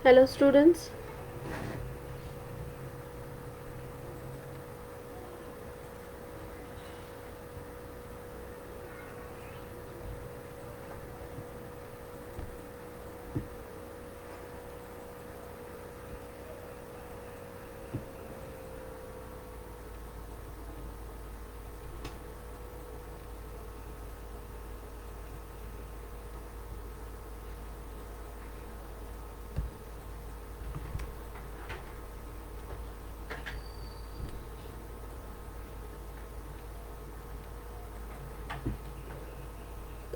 Hello students.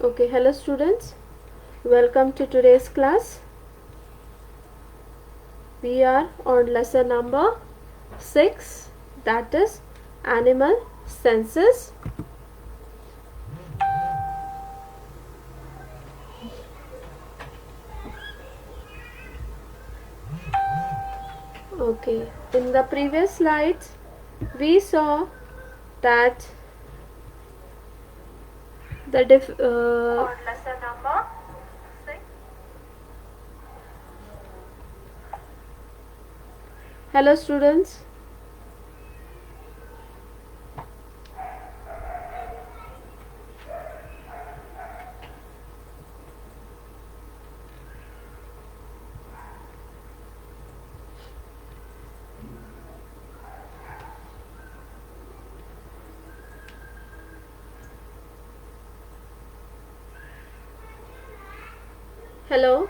Okay, hello students. Welcome to today's class. We are on lesson number 6, that is animal senses. Okay, in the previous slides we saw that the on lesson number 6. Hello students. Hello.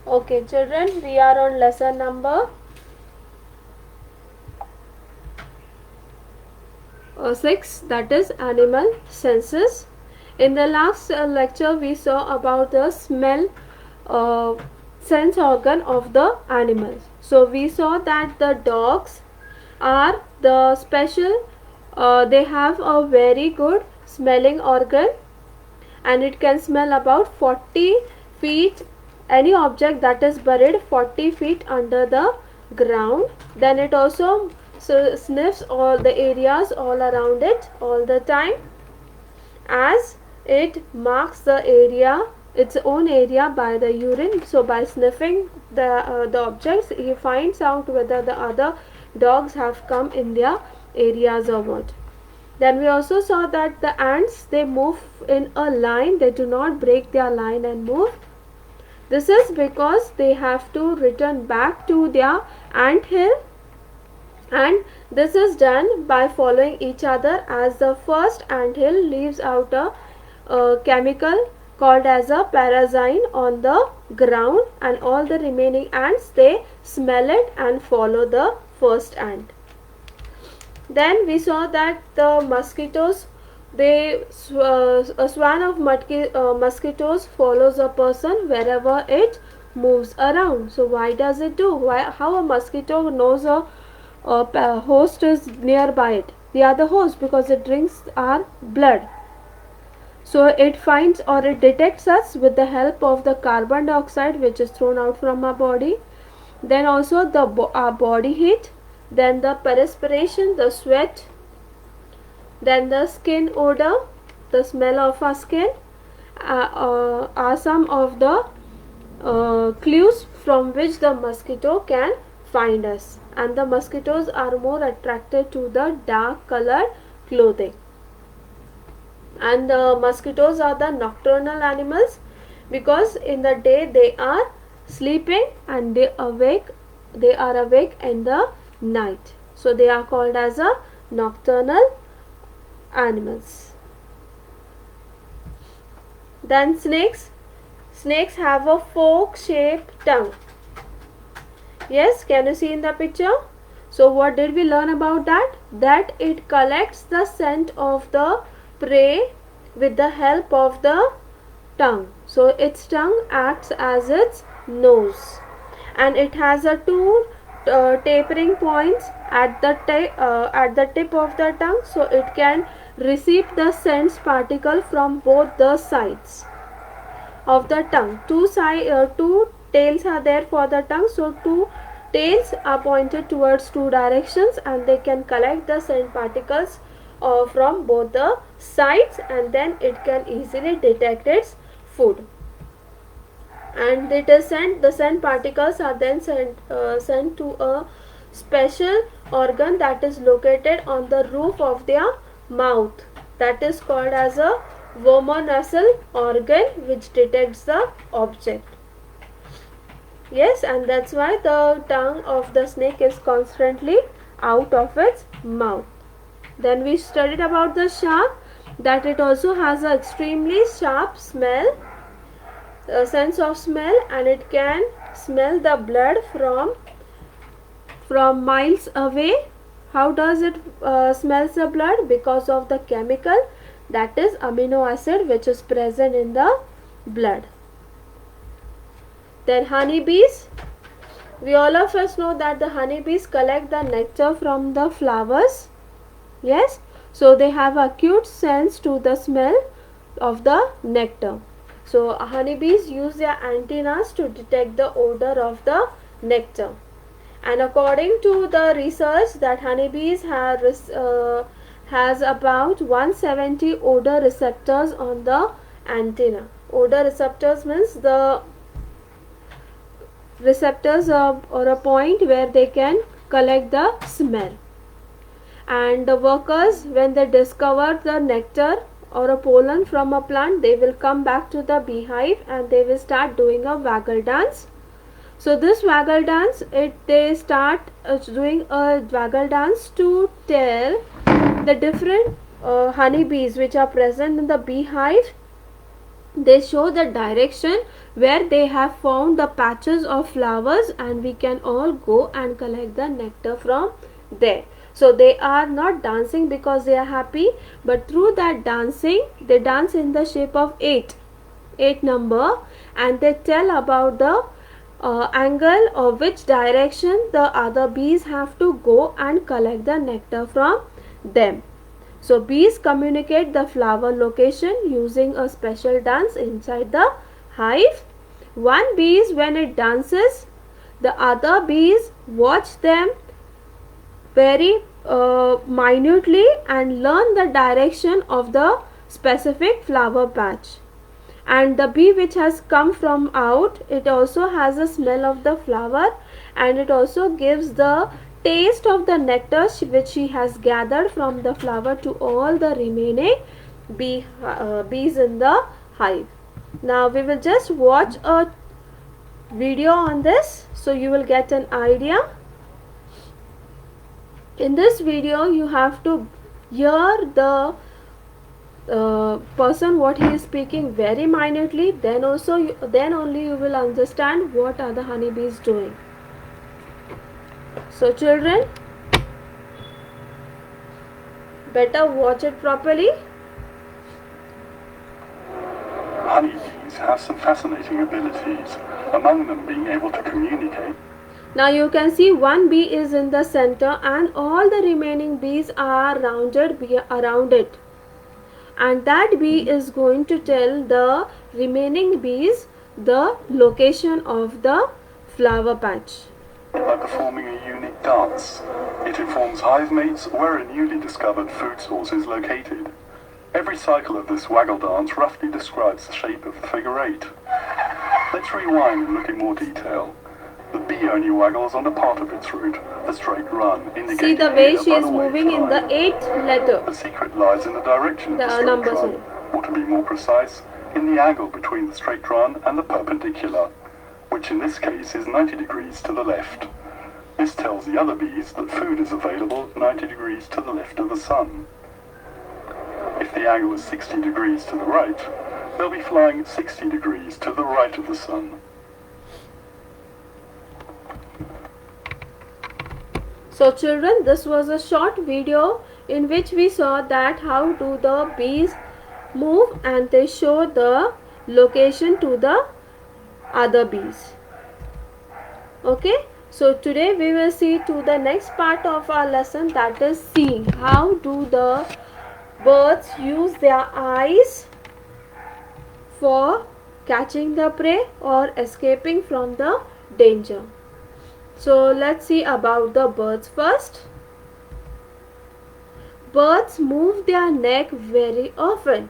Okay children, we are on lesson number 6, that is animal senses. In the last lecture we saw about the smell sense organ of the animals. So we saw that the dogs are the special, they have a very good smelling organ and it can smell about 40 feet any object that is buried 40 feet under the ground. Then it also sniffs all the areas all around it all the time, as it marks the area, its own area, by the urine. So by sniffing the objects, he finds out whether the other dogs have come in their areas or what. Then we also saw that the ants, they move in a line, they do not break their line and move. This is because they have to return back to their ant hill, and this is done by following each other, as the first ant hill leaves out a chemical called as a pyrazine on the ground, and all the remaining ants, they smell it and follow the first ant. Then we saw that the mosquitoes, they a swarm of mosquitoes follows a person wherever it moves around. So why does it do? How a mosquito knows a host is nearby it? They are the host because it drinks our blood. So it finds or it detects us with the help of the carbon dioxide which is thrown out from our body. Then also our body heat, then the perspiration, the sweat, then the skin odor, the smell of our skin, are some of the clues from which the mosquito can find us. And the mosquitoes are more attracted to the dark colored clothing. And the mosquitoes are the nocturnal animals because in the day they are sleeping and they are awake in the night. So they are called as a nocturnal animals. Then snakes. Snakes have a fork-shaped tongue. Yes, can you see in the picture? So what did we learn about that? That it collects the scent of the prey with the help of the tongue. So its tongue acts as its nose, and it has a two tapering points at the tip of the tongue, so it can receive the scent particle from both the sides of the tongue. Two tails are there for the tongue, so two tails are pointed towards two directions, and they can collect the scent particles from both the sides, and then it can easily detect its food. And the scent particles are then sent to a special organ that is located on the roof of their mouth, that is called as a vomeronasal organ, which detects the object. Yes, and that's why the tongue of the snake is constantly out of its mouth. Then we studied about the shark, that it also has an extremely sharp smell, sense of smell, and it can smell the blood from miles away. How does it smells the blood? Because of the chemical, that is amino acid, which is present in the blood. Then honeybees. We all of us know that the honeybees collect the nectar from the flowers. Yes, so they have acute sense to the smell of the nectar. So honeybees use their antennas to detect the odor of the nectar. And according to the research, that honeybees has about 170 odor receptors on the antenna. Odor receptors means the receptors or a point where they can collect the smell. And the workers, when they discover the nectar or a pollen from a plant, they will come back to the beehive and they will start doing a waggle dance. So this waggle dance, they start doing a waggle dance to tell the different honeybees which are present in the beehive. They show the direction where they have found the patches of flowers, and we can all go and collect the nectar from there. So they are not dancing because they are happy, but through that dancing, they dance in the shape of 8 number, and they tell about the angle or which direction the other bees have to go and collect the nectar from them. So bees communicate the flower location using a special dance inside the hive. One bee, when it dances, the other bees watch them very minutely and learn the direction of the specific flower patch. And the bee which has come from out, it also has a smell of the flower, and it also gives the taste of the nectar which she has gathered from the flower to all the remaining bees in the hive. Now we will just watch a video on this, so you will get an idea. In this video, you have to hear the person what he is speaking very minutely. Then only you will understand what are the honeybees doing. So children, better watch it properly. Honeybees have some fascinating abilities, among them being able to communicate. Now you can see one bee is in the center and all the remaining bees are rounded around it. And that bee is going to tell the remaining bees the location of the flower patch. By performing a unique dance, it informs hive mates where a newly discovered food source is located. Every cycle of this waggle dance roughly describes the shape of the figure 8. Let's rewind and look in more detail. The bee only waggles on a part of its route, the straight run, indicating see the way she is moving in the 8th letter. The secret lies in the direction of the straight run, or to be more precise, in the angle between the straight run and the perpendicular, which in this case is 90 degrees to the left. This tells the other bees that food is available 90 degrees to the left of the sun. If the angle is 60 degrees to the right, they'll be flying 60 degrees to the right of the sun. So children, this was a short video in which we saw that how do the bees move, and they show the location to the other bees. Okay, so today we will see to the next part of our lesson, that is seeing. How do the birds use their eyes for catching the prey or escaping from the danger. So let's see about the birds first. Birds move their neck very often.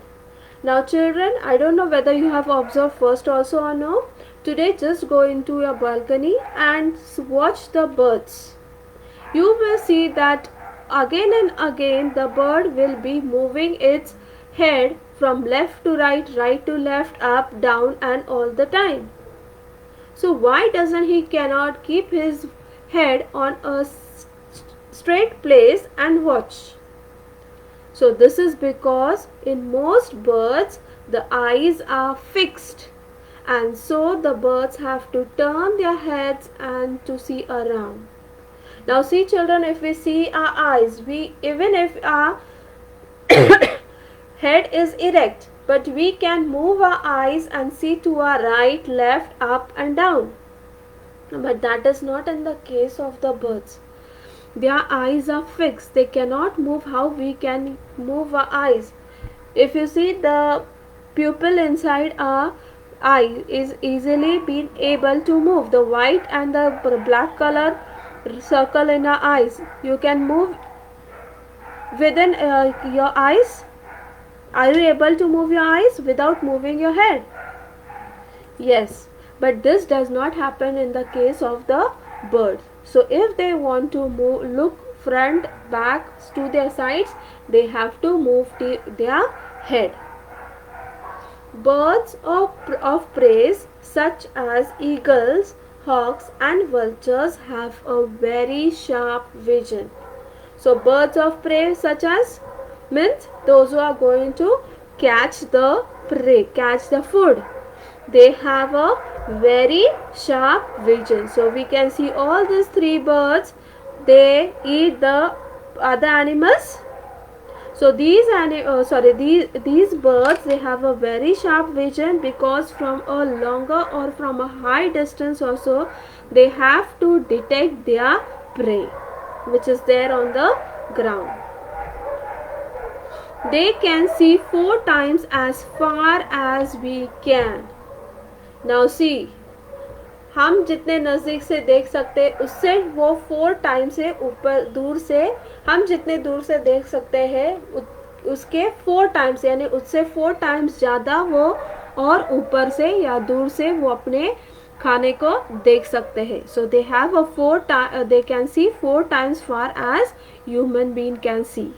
Now children, I don't know whether you have observed first also or no. Today just go into your balcony and watch the birds. You will see that again and again the bird will be moving its head from left to right, right to left, up, down and all the time. So why doesn't he cannot keep his head on a straight place and watch? So this is because in most birds the eyes are fixed, and so the birds have to turn their heads and to see around. Now see children, if we see our eyes, even if our head is erect, but we can move our eyes and see to our right, left, up and down. But that is not in the case of the birds. Their eyes are fixed. They cannot move how we can move our eyes. If you see, the pupil inside our eye is easily being able to move. The white and the black color circle in our eyes, you can move within your eyes. Are you able to move your eyes without moving your head? Yes, but this does not happen in the case of the birds. So if they want to move, look front, back, to their sides, they have to move their head. Birds of prey such as eagles, hawks and vultures have a very sharp vision. So birds of prey such as means those who are going to catch the prey, catch the food. They have a very sharp vision. So we can see all these three birds, they eat the other animals. So these birds, they have a very sharp vision because from a longer or from a high distance also they have to detect their prey which is there on the ground. They can see 4 times as far as we can. Now see, हम जितने नज़दीक से देख सकते हैं उससे वो 4 time से ऊपर दूर से, हम जितने दूर से देख सकते हैं उसके 4 टाइम्स यानी उससे 4 टाइम्स ज़्यादा वो और ऊपर से या दूर से वो अपने खाने को देख सकते हैं. So they have a they can see 4 times far as human being can see.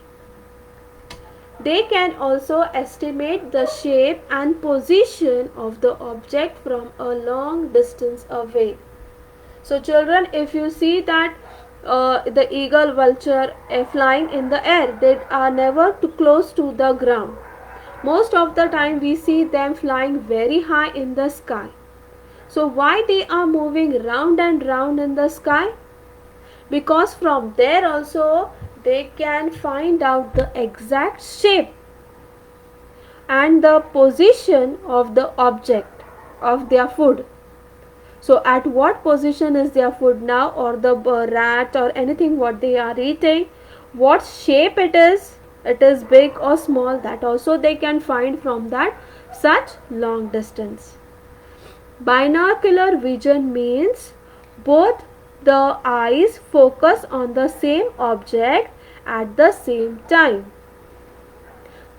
They can also estimate the shape and position of the object from a long distance away. So children, if you see that the eagle, vulture flying in the air, they are never too close to the ground. Most of the time we see them flying very high in the sky. So why they are moving round and round in the sky? Because from there also they can find out the exact shape and the position of the object of their food. So at what position is their food now, or the rat or anything what they are eating, what shape it is big or small, that also they can find from that such long distance. Binocular vision means both the eyes focus on the same object at the same time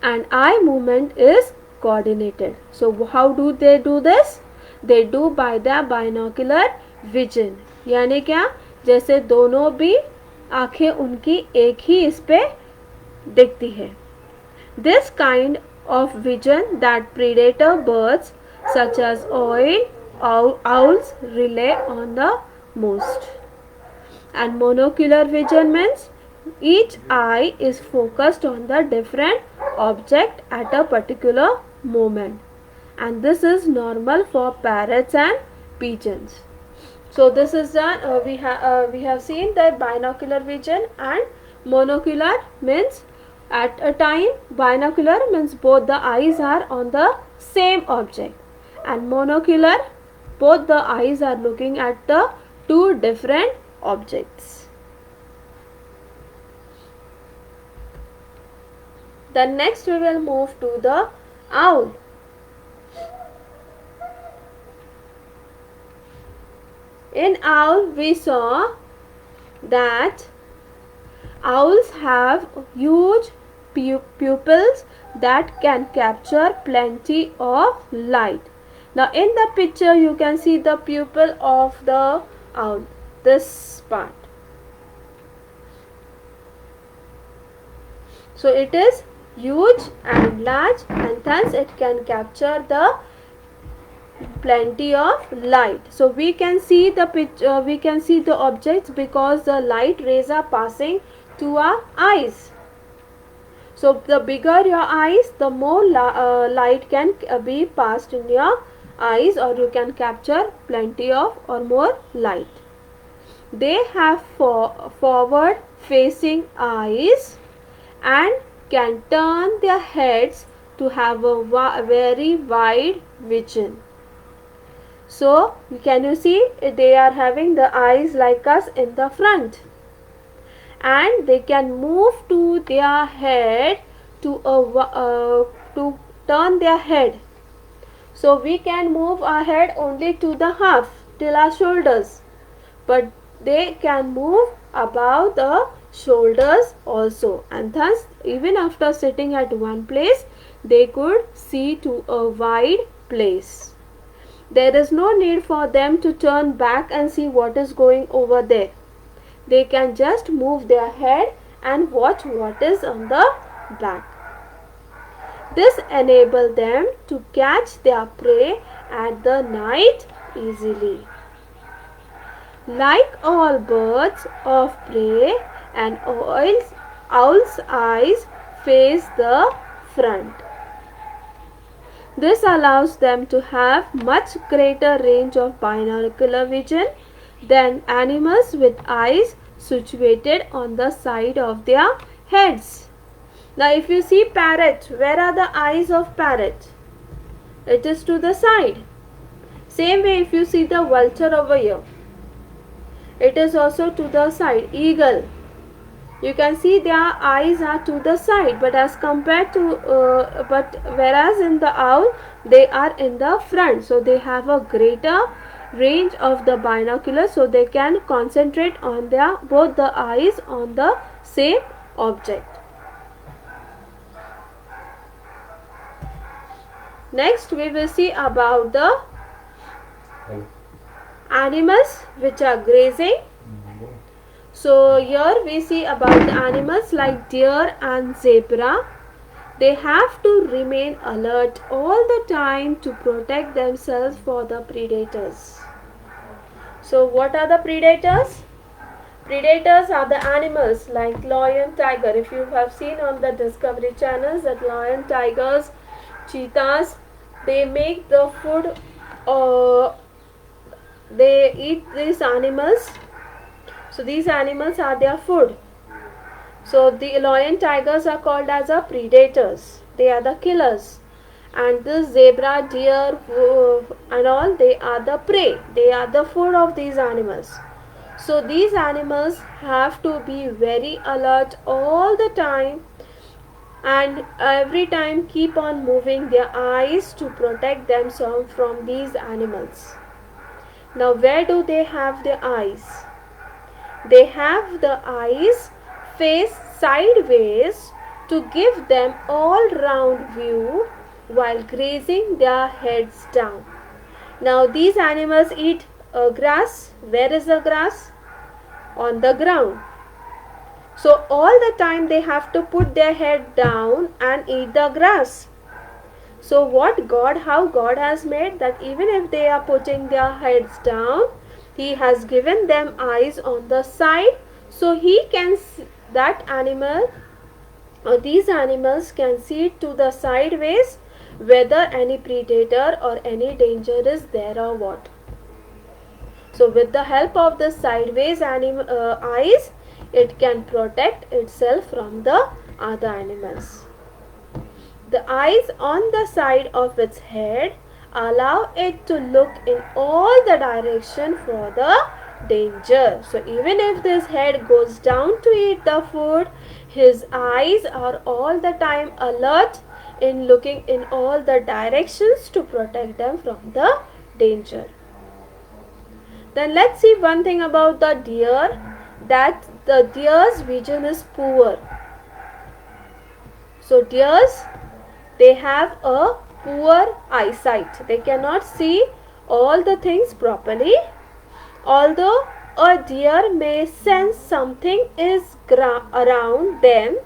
and eye movement is coordinated. So how do they do this? They do by the binocular vision. यानी क्या, जैसे दोनों भी आँखें उनकी एक ही इस पे दिखती है. This kind of vision that predator birds such as owls rely on the most. And monocular vision means each eye is focused on the different object at a particular moment, and this is normal for parrots and pigeons. So this is the we have seen that binocular vision and monocular means at a time. Binocular means both the eyes are on the same object, and monocular both the eyes are looking at the two different objects. The next we will move to the owl. In owl we saw that owls have huge pupils that can capture plenty of light. Now in the picture you can see the pupil of the owl, this part. So it is huge and large, and thus it can capture the plenty of light. So we can see the picture, we can see the objects because the light rays are passing to our eyes. So the bigger your eyes, the more light can be passed in your eyes, or you can capture plenty of or more light. They have forward facing eyes and can turn their heads to have a very wide vision. So can you see, they are having the eyes like us in the front, and they can move to their head to turn their head. So we can move our head only to the half, till our shoulders, but they can move above the shoulders also, and thus even after sitting at one place they could see to a wide place. There is no need for them to turn back and see what is going over there. They can just move their head and watch what is on the back. This enables them to catch their prey at the night easily. Like all birds of prey, and owl's eyes face the front. This allows them to have much greater range of binocular vision than animals with eyes situated on the side of their heads. Now if you see parrot, where are the eyes of parrot? It is to the side. Same way if you see the vulture over here, it is also to the side. Eagle, you can see their eyes are to the side, but as compared to whereas in the owl they are in the front, so they have a greater range of the binoculars, so they can concentrate on their both the eyes on the same object. Next we will see about the animals which are grazing. So here we see about the animals like deer and zebra. They have to remain alert all the time to protect themselves for the predators. So what are the predators? Predators are the animals like lion, tiger. If you have seen on the Discovery channels that lion, tigers, cheetahs, they make the food, they eat these animals. So these animals are their food. So the lion, tigers are called as a predators. They are the killers. And this zebra, deer and all, they are the prey. They are the food of these animals. So these animals have to be very alert all the time, and every time keep on moving their eyes to protect themselves from these animals. Now where do they have their eyes? They have the eyes face sideways to give them all round view while grazing their heads down. Now these animals eat grass. Where is the grass? On the ground. So all the time they have to put their head down and eat the grass. So how God has made that even if they are putting their heads down, He has given them eyes on the side, so He can see that animal, or these animals can see to the sideways whether any predator or any danger is there or what. So with the help of the sideways eyes, it can protect itself from the other animals. The eyes on the side of its head allow it to look in all the direction for the danger. So even if this head goes down to eat the food, his eyes are all the time alert in looking in all the directions to protect them from the danger. Then let's see one thing about the deer, that the deer's vision is poor. So deers, they have a poor eyesight. They cannot see all the things properly. Although a deer may sense something is around them,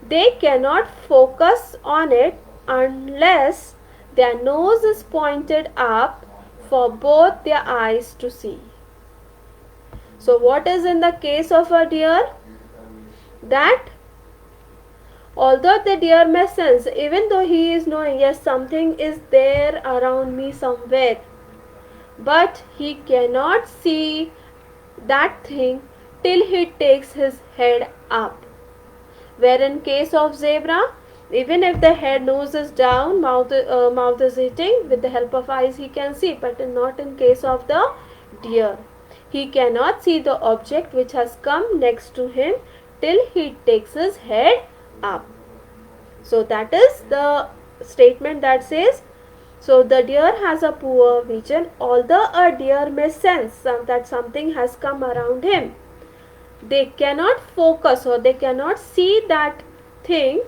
they cannot focus on it unless their nose is pointed up for both their eyes to see. So what is in the case of a deer? That although the deer may sense, even though he is knowing, yes, something is there around me somewhere, but he cannot see that thing till he takes his head up. Where in case of zebra, even if the head, nose is down, mouth is hitting, with the help of eyes he can see, but not in case of the deer. He cannot see the object which has come next to him till he takes his head up. So that is the statement that says, so the deer has a poor vision. Although a deer may sense that something has come around him, they cannot focus or they cannot see that thing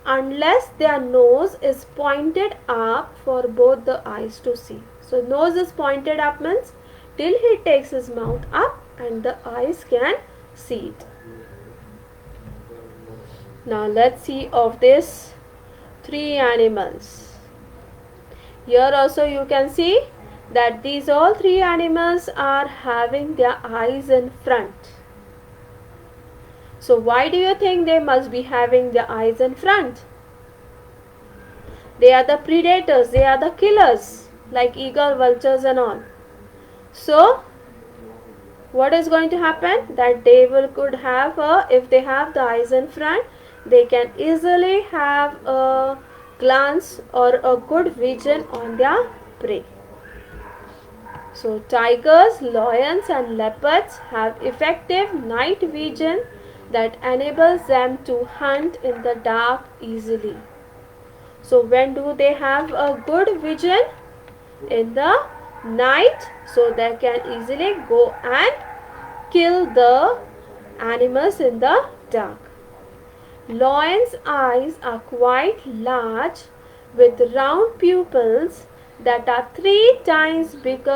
unless their nose is pointed up for both the eyes to see. So nose is pointed up means till he takes his mouth up and the eyes can see it. Now let's see of these three animals. Here also you can see that these all three animals are having their eyes in front. So why do you think they must be having their eyes in front? They are the predators, they are the killers, like eagle, vultures and all. So what is going to happen? That they could have if they have the eyes in front, they can easily have a glance or a good vision on their prey. So tigers, lions and leopards have effective night vision that enables them to hunt in the dark easily. So when do they have a good vision? In the night, so they can easily go and kill the animals in the dark. Lions' eyes are quite large with round pupils that are three times big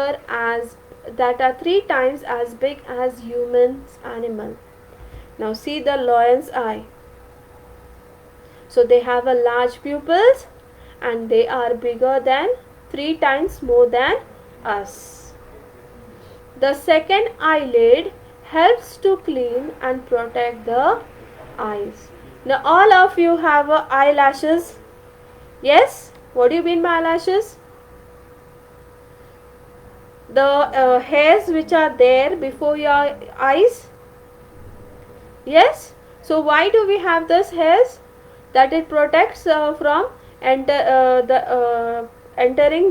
as human's animal. Now see the lion's eye. So they have a large pupils and they are bigger than 3 times more than us. The second eyelid helps to clean and protect the eyes. Now all of you have eyelashes. Yes? What do you mean by eyelashes? The hairs which are there before your eyes. Yes? So why do we have those hairs? That it protects from entering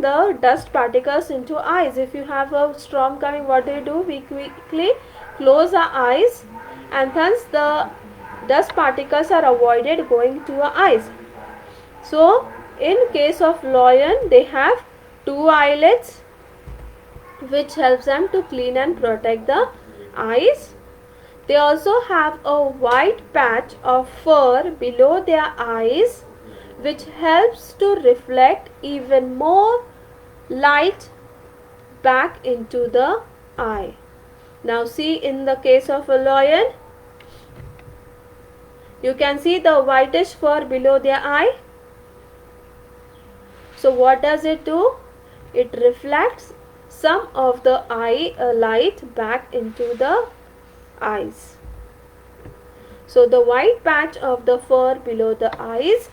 the dust particles into eyes. If you have a storm coming, what do? We quickly close our eyes and thus the dust particles are avoided going to our eyes. So in case of lion, they have 2 eyelids which helps them to clean and protect the eyes. They also have a white patch of fur below their eyes which helps to reflect even more light back into the eye. Now see in the case of a lion, you can see the whitish fur below their eye. So what does it do? It reflects some of the eye light back into the eyes. So the white patch of the fur below the eyes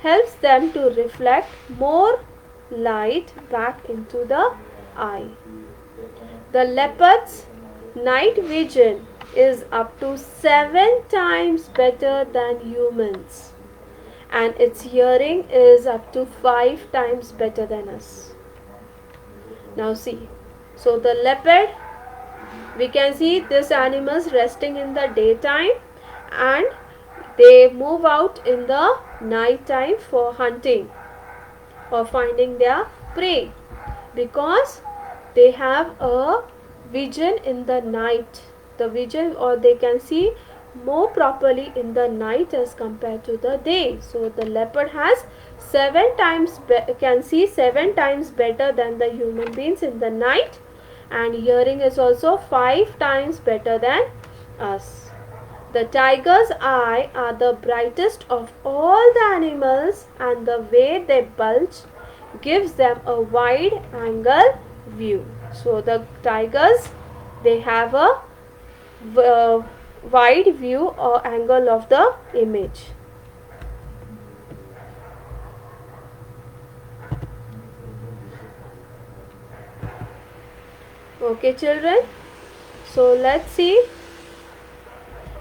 helps them to reflect more light back into the eye. The leopard's night vision is up to 7 times better than humans, and its hearing is up to 5 times better than us. Now see, so the leopard, we can see these animals resting in the daytime and they move out in the night time for hunting or finding their prey, because they have a vision in the night. The vision, or they can see more properly in the night as compared to the day. So the leopard has 7 times can see 7 times better than the human beings in the night, and hearing is also 5 times better than us. The tiger's eye are the brightest of all the animals, and the way they bulge gives them a wide angle view. So the tigers, they have a wide view or angle of the image. Okay children, so let's see.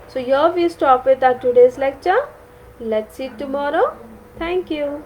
So here we stop with our today's lecture. Let's see tomorrow. Thank you.